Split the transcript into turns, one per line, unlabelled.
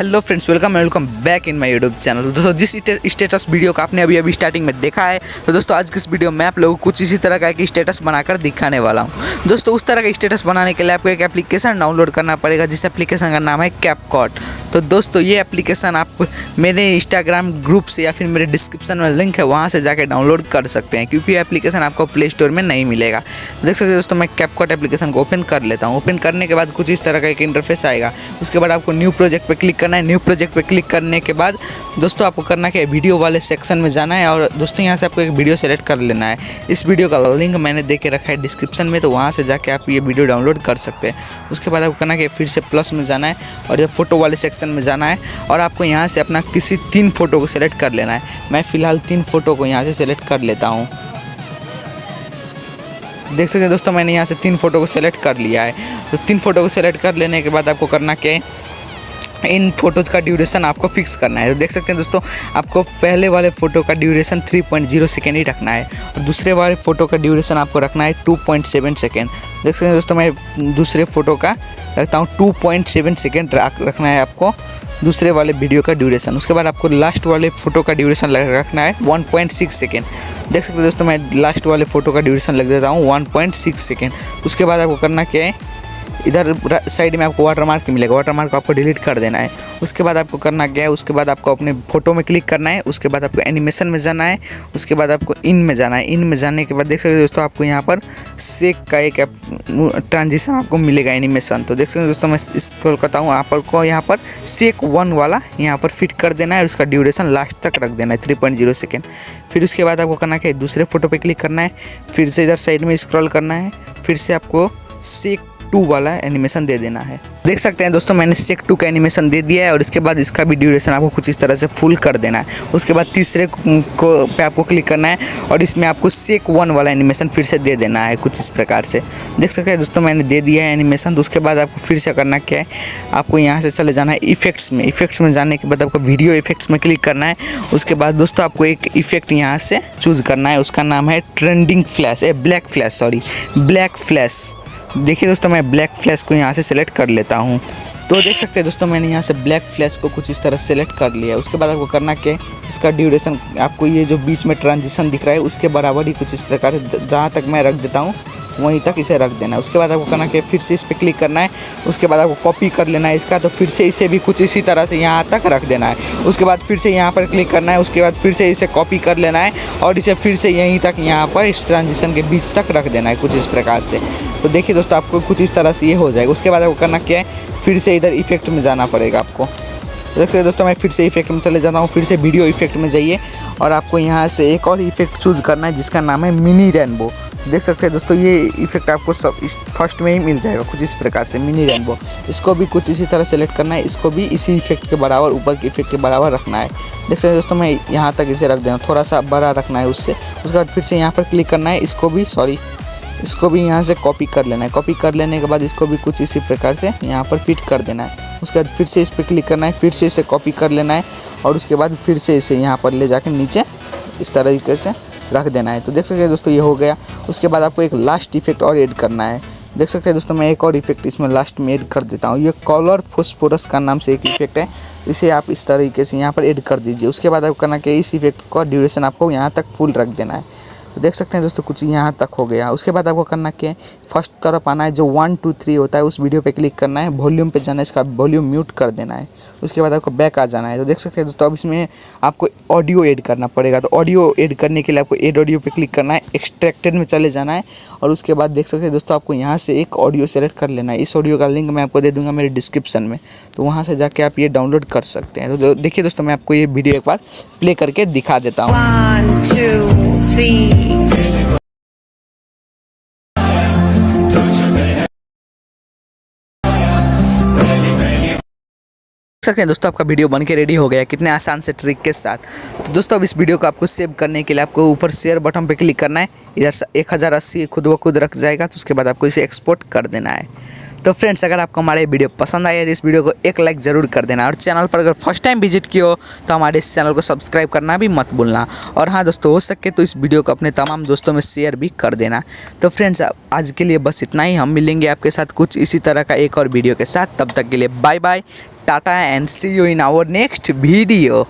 Hello friends, welcome back in my YouTube channel. तो दोस्तों, जिस स्टेटस वीडियो का आपने अभी स्टार्टिंग में देखा है, तो दोस्तों आज की इस वीडियो में आप लोगों को कुछ इसी तरह का एक स्टेटस बनाकर दिखाने वाला हूं। दोस्तों, उस तरह का स्टेटस बनाने के लिए आपको एक एप्लीकेशन डाउनलोड करना पड़ेगा, जिस एप्लीकेशन का नाम है कैपकट। तो दोस्तों, ये एप्लीकेशन आप मेरे इंस्टाग्राम ग्रुप से या फिर मेरे डिस्क्रिप्शन में लिंक है, वहाँ से जाकर डाउनलोड कर सकते हैं, क्योंकि ये एप्लीकेशन आपको प्ले स्टोर में नहीं मिलेगा। देख सकते हैं दोस्तों, मैं कैपकट एप्लीकेशन को ओपन कर लेता हूँ। ओपन करने के बाद कुछ इस तरह का एक इंटरफेस आएगा। उसके बाद आपको न्यू प्रोजेक्ट पे क्लिक करना है। न्यू प्रोजेक्ट पे क्लिक करने के बाद दोस्तों आपको करना क्या है, वीडियो वाले सेक्शन में जाना है और दोस्तों यहाँ से आपको एक वीडियो सेलेक्ट कर लेना है। इस वीडियो का लिंक मैंने दे के रखा है डिस्क्रिप्शन में, तो वहाँ से जाके आप ये वीडियो डाउनलोड कर सकते हैं। उसके बाद आपको करना क्या है, फिर से प्लस में जाना है और ये फोटो वाले सेक्शन में जाना है और आपको यहाँ से अपना किसी 3 फोटो को सेलेक्ट कर लेना है। मैं फ़िलहाल 3 फोटो को यहाँ से सेलेक्ट कर लेता हूँ। देख सकते हैं दोस्तों, मैंने यहाँ से 3 फोटो को सेलेक्ट कर लिया है। तो 3 फोटो को सेलेक्ट कर लेने के बाद आपको करना क्या है, इन फोटोज़ का ड्यूरेशन आपको फिक्स करना है। तो देख सकते हैं दोस्तों, आपको पहले वाले फ़ोटो का ड्यूरेशन 3.0 सेकेंड ही रखना है और दूसरे वाले फ़ोटो का ड्यूरेशन आपको रखना है 2.7 सेकेंड। देख सकते हैं दोस्तों, मैं दूसरे फ़ोटो का रखता हूँ 2.7 सेकेंड रखना है आपको दूसरे वाले वीडियो का ड्यूरेशन। उसके बाद आपको लास्ट वाले फ़ोटो का ड्यूरेशन रखना है 1.6 सेकेंड। देख सकते हैं दोस्तों, मैं लास्ट वाले फ़ोटो का ड्यूरेशन लग देता हूँ 1.6 सेकेंड। उसके बाद आपको करना क्या है, इधर साइड में आपको वाटरमार्क मिलेगा, वाटरमार्क को आपको डिलीट कर देना है। उसके बाद आपको करना क्या है, उसके बाद आपको अपने फ़ोटो में क्लिक करना है। उसके बाद आपको एनिमेशन में जाना है। उसके बाद आपको इन में जाना है। इन में जाने के बाद देख सकते हैं दोस्तों, आपको यहाँ पर सेक का एक ट्रांजिशन आपको मिलेगा एनिमेशन। तो देख सकते हैं दोस्तों, मैं स्क्रॉल करता हूँ, आपको यहाँ पर सेक 1 वाला यहाँ पर फिट कर देना है और उसका ड्यूरेशन लास्ट तक रख देना है 3.0 सेकेंड। फिर उसके बाद आपको करना क्या है, दूसरे फोटो पर क्लिक करना है, फिर से इधर साइड में स्क्रॉल करना है, फिर से आपको सेक 2 वाला एनिमेशन दे देना है। देख सकते हैं दोस्तों, मैंने सेक 2 का एनिमेशन दे दिया है और इसके बाद इसका भी ड्यूरेशन आपको कुछ इस तरह से फुल कर देना है। उसके बाद तीसरे को पे आपको क्लिक करना है और इसमें आपको सेक 1 वाला एनिमेशन फिर से दे देना है कुछ इस प्रकार से। देख सकते हैं दोस्तों, मैंने दे दिया है एनिमेशन। तो उसके बाद आपको फिर से करना क्या है, आपको यहाँ से चले जाना है इफेक्ट्स में। इफेक्ट्स में जाने के बाद आपको वीडियो इफेक्ट्स में क्लिक करना है। उसके बाद दोस्तों आपको एक इफेक्ट यहाँ से चूज़ करना है, उसका नाम है ट्रेंडिंग फ्लैश, ब्लैक फ्लैश। देखिए दोस्तों, मैं ब्लैक फ्लैश को यहाँ से सेलेक्ट कर लेता हूँ। तो देख सकते हैं दोस्तों, मैंने यहाँ से ब्लैक फ्लैश को कुछ इस तरह सेलेक्ट कर लिया है। उसके बाद आपको करना क्या है, इसका ड्यूरेशन आपको ये जो बीच में ट्रांजिशन दिख रहा है उसके बराबर ही कुछ इस प्रकार से जहाँ तक मैं रख देता हूँ वहीं तक इसे रख देना है। उसके बाद आपको करना कि फिर से इस पर क्लिक करना है। उसके बाद आपको कॉपी कर लेना है इसका, तो फिर से इसे भी कुछ इसी तरह से यहाँ तक रख देना है। उसके बाद फिर से यहाँ पर क्लिक करना है। उसके बाद फिर से इसे कॉपी कर लेना है और इसे फिर से यहीं तक यहाँ पर इस ट्रांजिशन के बीच तक रख देना है कुछ इस प्रकार से। तो देखिए दोस्तों, आपको कुछ इस तरह से ये हो जाएगा। उसके बाद आपको करना क्या है, फिर से इधर इफेक्ट में जाना पड़ेगा आपको। देख सकते हैं दोस्तों, मैं फिर से इफेक्ट में चले जाता हूँ। फिर से वीडियो इफेक्ट में जाइए और आपको यहाँ से एक और इफेक्ट चूज़ करना है जिसका नाम है मिनी रेनबो। देख सकते हैं दोस्तों, ये इफेक्ट आपको सब फर्स्ट में ही मिल जाएगा कुछ इस प्रकार से, मिनी रेनबो। इसको भी कुछ इसी तरह सेलेक्ट करना है, इसको भी इसी इफेक्ट के बराबर, ऊपर के इफेक्ट के बराबर रखना है। देख सकते हैं दोस्तों, मैं यहाँ तक इसे रख देना, थोड़ा सा बड़ा रखना है उससे। उसके बाद फिर से यहाँ पर क्लिक करना है, इसको भी यहाँ से कॉपी कर लेना है। कॉपी कर लेने के बाद इसको भी कुछ इसी प्रकार से यहाँ पर फिट कर देना है। उसके बाद फिर से इस पर क्लिक करना है, फिर से इसे कॉपी कर लेना है और उसके बाद फिर से इसे यहाँ पर ले जाकर नीचे इस तरीके से रख देना है। तो देख सकते हैं दोस्तों, ये हो गया। उसके बाद आपको एक लास्ट इफेक्ट और ऐड करना है। देख सकते हैं दोस्तों, मैं एक और इफेक्ट इसमें लास्ट में ऐड कर देता हूँ। ये कलर फोस्फोरस का नाम से एक इफेक्ट है, इसे आप इस तरीके से यहाँ पर ऐड कर दीजिए। उसके बाद आपको करना कि इस इफेक्ट का ड्यूरेशन आपको यहाँ तक फुल रख देना है। तो देख सकते हैं दोस्तों, कुछ यहाँ तक हो गया। उसके बाद आपको करना क्या है, फर्स्ट तरफ आना है, जो 1 2 3 होता है उस वीडियो पे क्लिक करना है, वॉल्यूम पे जाना है, इसका वॉल्यूम म्यूट कर देना है। उसके बाद आपको बैक आ जाना है। तो देख सकते हैं दोस्तों, अब इसमें आपको ऑडियो ऐड करना पड़ेगा। तो ऑडियो ऐड करने के लिए आपको ऐड ऑडियो पे क्लिक करना है, एक्सट्रैक्टेड में चले जाना है और उसके बाद देख सकते हैं दोस्तों, आपको यहाँ से एक ऑडियो सेलेक्ट कर लेना है। इस ऑडियो का लिंक मैं आपको दे दूँगा मेरे डिस्क्रिप्शन में, तो वहाँ से जाके आप ये डाउनलोड कर सकते हैं। तो देखिए दोस्तों, मैं आपको ये वीडियो एक बार प्ले करके दिखा देता हूँ।
1 2 3
देख सकते हैं दोस्तों, आपका वीडियो बन के रेडी हो गया कितने आसान से ट्रिक के साथ। तो दोस्तों, अब इस वीडियो को आपको सेव करने के लिए आपको ऊपर शेयर बटन पे क्लिक करना है। इधर 1080 खुद ब खुद रख जाएगा। तो उसके बाद आपको इसे एक्सपोर्ट कर देना है। तो फ्रेंड्स, अगर आपको हमारे वीडियो पसंद आया तो इस वीडियो को एक लाइक ज़रूर कर देना, और चैनल पर अगर फर्स्ट टाइम विजिट किए हो तो हमारे इस चैनल को सब्सक्राइब करना भी मत भूलना। और हाँ दोस्तों, हो सके तो इस वीडियो को अपने तमाम दोस्तों में शेयर भी कर देना। तो फ्रेंड्स, आज के लिए बस इतना ही। हम मिलेंगे आपके साथ कुछ इसी तरह का एक और वीडियो के साथ। तब तक के लिए bye bye, tata and see you in our next video.